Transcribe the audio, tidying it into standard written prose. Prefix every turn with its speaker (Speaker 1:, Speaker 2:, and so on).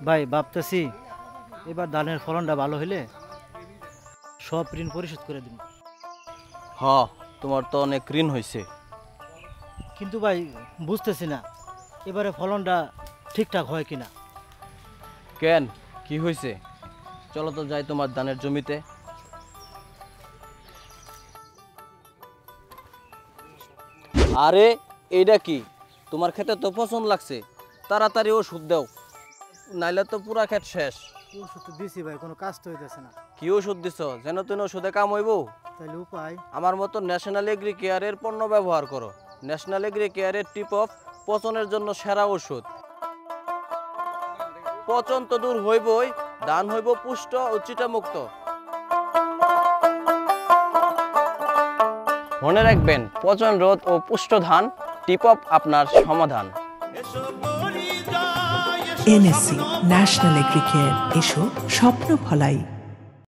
Speaker 1: ভাই ভাবতেছি এবার ধানের ফলনটা ভালো হইলে সব ঋণ পরিশোধ করে দিব।
Speaker 2: হ, তোমার তো অনেক ঋণ হয়েছে।
Speaker 1: কিন্তু ভাই বুঝতেছি না এবারে ফলনটা ঠিকঠাক হয় কিনা।
Speaker 2: কেন, কি হয়েছে? চলো তো যাই তোমার ধানের জমিতে। আরে এইটা কি? তোমার খেতে তো পছন্দ লাগছে, তাড়াতাড়ি ওষুধ দাও, নাইলে তো পুরা ক্ষেত শেষ।
Speaker 1: ওষুধ তো দিছি ভাই, কোনো কাজ তো হইতেছে না।
Speaker 2: কি ওষুধ দিছ? যেন তুমি ওষুধে কাম হইব।
Speaker 1: তাহলে উপায়?
Speaker 2: আমার মতো ন্যাশনাল এগ্রি কেয়ারের পণ্য ব্যবহার করো। ন্যাশনাল এগ্রি কেয়ারের টিপ অফ পচনের জন্য সেরা ওষুধ। পচন তো দূর হইবই, ধান হইব পুষ্ট ও চিটামুক্ত। মনে রাখবেন, পচন রোধ ও পুষ্ট ধান, টিপ অফ আপনার সমাধান।
Speaker 3: এনএসসি ন্যাশনাল এগ্রি কেয়ার, এসো স্বপ্ন ফলাই।